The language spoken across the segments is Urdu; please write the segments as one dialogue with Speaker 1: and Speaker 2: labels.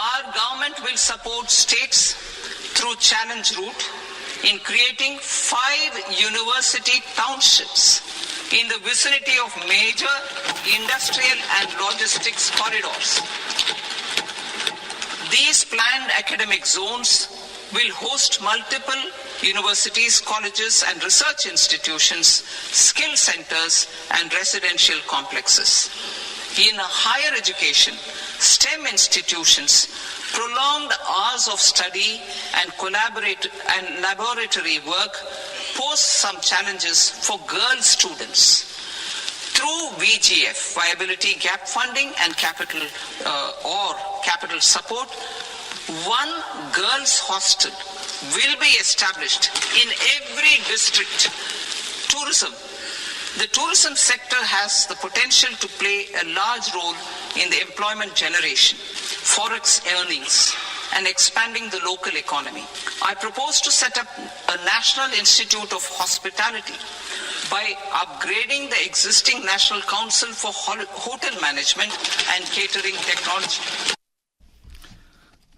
Speaker 1: Our government will support states through challenge route in creating 5 university townships in the vicinity of major industrial and logistics corridors. These planned academic zones will host multiple universities, colleges and research institutions, skill centers and residential complexes. In higher education, STEM institutions, prolonged hours of study and laboratory work pose some challenges for girl students. Through VGF, Viability Gap Funding and capital support, one girls' hostel will be established in every district. Tourism. The tourism sector has the potential to play a large role in the employment generation, forex earnings, and expanding the local economy. I propose to set up a National Institute of Hospitality by upgrading the existing National Council for Hotel Management and Catering Technology.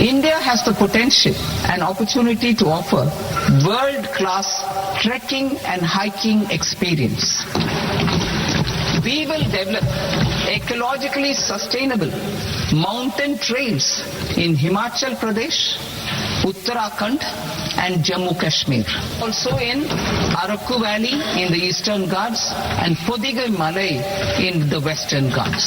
Speaker 2: India has the potential and opportunity to offer world-class trekking and hiking experience. We will develop ecologically sustainable mountain trails in Himachal Pradesh, Uttarakhand and Jammu Kashmir. Also in Arakku Valley in the Eastern Ghats and Podigai Malay in the Western Ghats.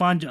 Speaker 3: 5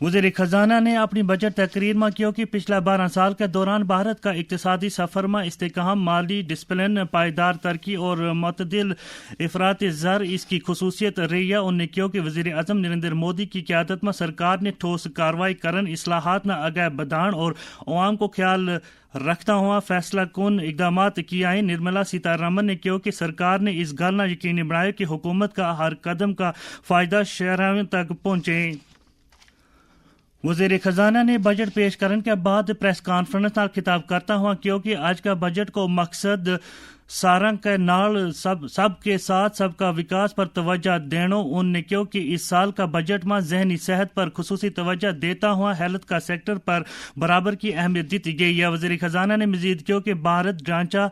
Speaker 3: وزیر خزانہ نے اپنی بجٹ تقریر میں کیا کہ پچھلے 12 سال کے دوران بھارت کا اقتصادی سفر میں استحکام، مالی ڈسپلن، پائیدار ترقی اور معتدل افراطِ زر اس کی خصوصیت رہی ہے. انہوں نے کہا کہ وزیر اعظم نریندر مودی کی قیادت میں سرکار نے ٹھوس کارروائی کرن، اصلاحات میں آگے بڑھان اور عوام کو خیال رکھتا ہوا فیصلہ کن اقدامات کیے ہیں. نرملا سیتارمن نے کہا کہ سرکار نے اس گل نہ یقینی بنایا کہ حکومت کا ہر قدم کا فائدہ شہریوں تک پہنچے. وزیر خزانہ نے بجٹ پیش کرنے کے بعد پریس کانفرنس نال خطاب کرتا ہوا کیونکہ آج کا بجٹ کو مقصد سارنگ کے نال سب کے ساتھ سب کا وکاس پر توجہ دینا. ان نے کہا کہ اس سال کا بجٹ میں ذہنی صحت پر خصوصی توجہ دیتا ہوا ہیلتھ کا سیکٹر پر برابر کی اہمیت دی گئی ہے. وزیر خزانہ نے مزید کہا کہ بھارت ڈھانچہ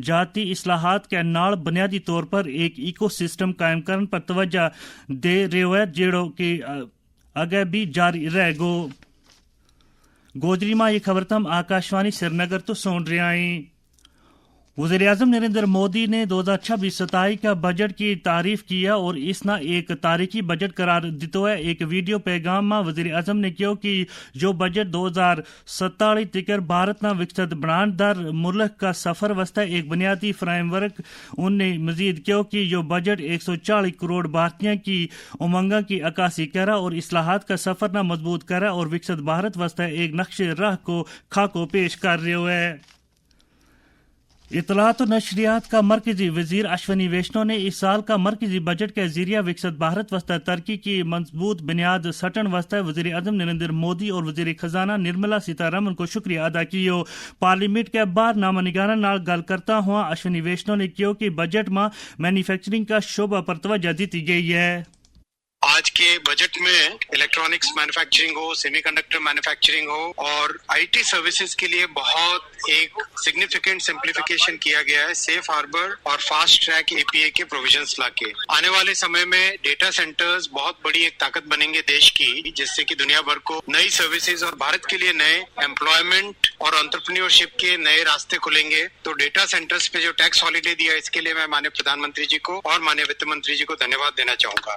Speaker 3: جاتی اصلاحات کے نال بنیادی طور پر ایک ایکو سسٹم قائم کرنے پر توجہ دے رہے ہے جیڑو کہ آگے بھی جاری رہے گو. گوجری میں یہ خبر تم آکاشوانی سری نگر تو سن رہے ہیں. وزیر اعظم نریندر مودی نے 2026-27 کا بجٹ کی تعریف کیا اور اس نے ایک تاریخی بجٹ قرار دیتا ہے. ایک ویڈیو پیغام میں وزیر اعظم نے کہا کہ جو بجٹ 2047 تک بھارت نہ وکست بنان در ملک کا سفر واسطہ ایک بنیادی فریم ورک. انہوں نے مزید کہا کہ جو بجٹ 140 کروڑ بھارتیوں کی امنگوں کی عکاسی کرا اور اصلاحات کا سفر نہ مضبوط کرا اور وکست بھارت واسطہ ایک نقش راہ کو خاکو پیش کر رہے ہے. اطلاعات و نشریات کا مرکزی وزیر اشونی ویشنو نے اس سال کا مرکزی بجٹ کے ذریعہ وکست بھارت واسطہ ترقی کی مضبوط بنیاد سٹن واسطہ وزیر اعظم نریندر مودی اور وزیر خزانہ نرملا سیتارمن کو شکریہ ادا کیا. پارلیمنٹ کے بعد نامہ نگاران نال گل کرتا ہوا اشونی ویشنو نے کہا کہ بجٹ میں مینوفیکچرنگ کا شعبہ پر توجہ دی گئی ہے.
Speaker 4: آج کے بجٹ میں الیکٹرانکس مینوفیکچرنگ ہو، سیمی کنڈکٹر مینوفیکچرنگ ہو اور آئی ٹی سروسز کے لیے بہت ایک سگنیفیکنٹ سمپلیفیکیشن کیا گیا ہے. سیف ہاربر اور فاسٹ ٹریک اے پی اے کے پروویژنز لا کے آنے والے سمے میں ڈیٹا سینٹرز بہت بڑی ایک طاقت بنیں گے دیش کی، جس سے کہ دنیا بھر کو نئی سروسز اور بھارت کے لیے نئے امپلائمنٹ اور انٹرپرینیورشپ کے نئے راستے کھلیں گے. تو ڈیٹا سینٹرز پہ جو ٹیکس ہالیڈے دیا اس کے لیے میں مانیہ پردھان منتری جی کو اور مانیہ وت منتری جی کو دھنیہ واد دینا چاہوں گا.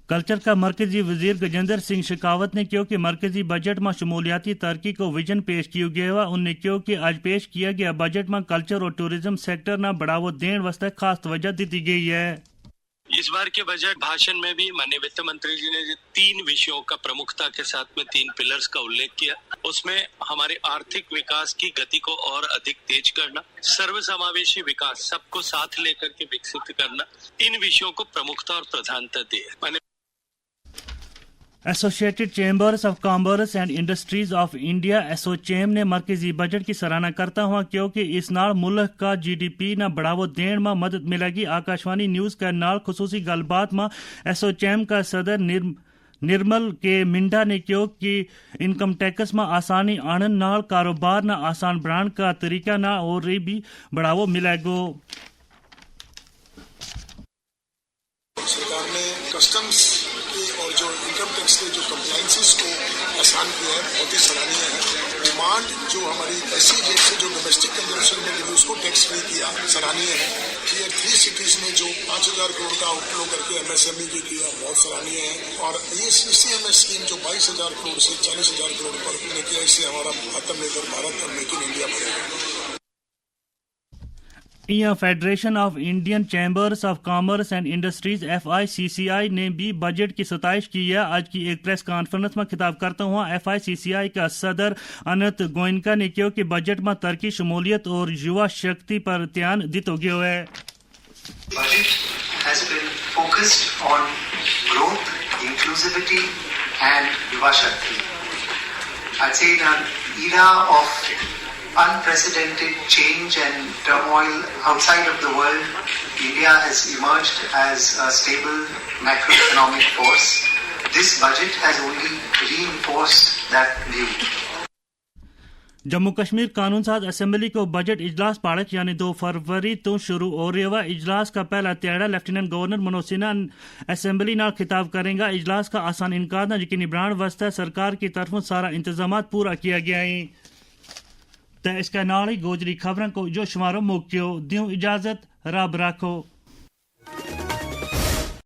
Speaker 3: کلچر کا مرکزی وزیر گجیندر سنگھ شیخاوت نے کہا کہ مرکزی بجٹ میں شمولیاتی ترقی کو ویژن پیش کیا گیا ہے. انہوں نے کہا کہ آج پیش کیا گیا بجٹ میں کلچر اور ٹورزم سیکٹر نہ بڑھاوا دین واسطے خاص توجہ دی گئی ہے.
Speaker 5: اس بار کے بجٹ بھاشن میں بھی مانیہ وت منتری جی نے 3 وشیوں کا پرمکھتا کے ساتھ میں 3 پلرز کا الیکھ کیا. اس میں ہمارے آرتھک وکاس کی گتی کو اور ادھک تیز کرنا، سرو سماویشی وکاس، سب کو ساتھ لے کر کے وکست کرنا، ان وشیوں کو پرمکھتا اور پردھانتا دی.
Speaker 3: Associated Chambers of Commerce and Industries of India ASSOCHAM نے مرکزی بجٹ کی سراہنا کرتا ہوا کیونکہ اس نال ملک کا جی ڈی پی نہ بڑھاوا دین میں مدد ملے گی. آکاشوانی نیوز کے نال خصوصی گل بات میں ایسوچیم کا صدر نرمل کے منڈا نے کہا کہ انکم ٹیکس میں آسانی آنن نال کاروبار نہ آسان بنان کا طریقہ نہ اور بھی بڑھاوا ملے گا.
Speaker 6: سرکار نے کسٹمز اور جو انکم ٹیکس کے جو کمپلائنسز کو آسان کیا ہے، بہت ہی سراہنیہ ہے. ڈیمانڈ جو ہماری ایسی ریٹ سے جو ڈومیسٹک کنزمپشن میں گئی اس کو ٹیکس فری کیا، سراہنیہ ہے. ٹیئر 3 سٹیز میں جو 5,000 کروڑ کا آؤٹ فلو کر کے ایم ایس ایم ای کی کیا، بہت سراہنیہ ہے. اور یہ سی ایم ایس اسکیم جو 22,000 کروڑ سے 40,000 کروڑ پر نے کیا، اس سے ہمارا آتم نربھر بھارت اور میک ان انڈیا بڑھے گا.
Speaker 3: Federation of Indian Chambers of Commerce and Industries FICCI نے بھی بجٹ کی ستائش کی ہے. آج کی ایک پریس کانفرنس میں خطاب کرتا ہوا FICCI کا صدر انت گوئنکا نے کہا کہ بجٹ میں ترقی، شمولیت اور یووا شکتی پر دھیان دیتا گیا ہے.
Speaker 7: Budget has been focused on growth, inclusivity and Yuva Shakti. I'd say in an era of unprecedented change and turmoil outside of the world, India has emerged as a stable macroeconomic force. This budget has only reinforced that view.
Speaker 3: Jammu Kashmir قانون ساز اسمبلی کو بجٹ اجلاس پاڑک یعنی 2 فروری تو شروع ہو رہا ہے. اجلاس کا پہلا تیڑا lieutenant governor Manoj Sinha assembly نال خطاب کریں گا. اجلاس کا آسان انعقاد یقینی بنانے واسطے سرکار کی طرف سارا انتظامات پورا کیا گیا ہے. تو اس کے نال ہی گوجری خبروں کو جو شمارو موقع دیوں اجازت، رب رکھو.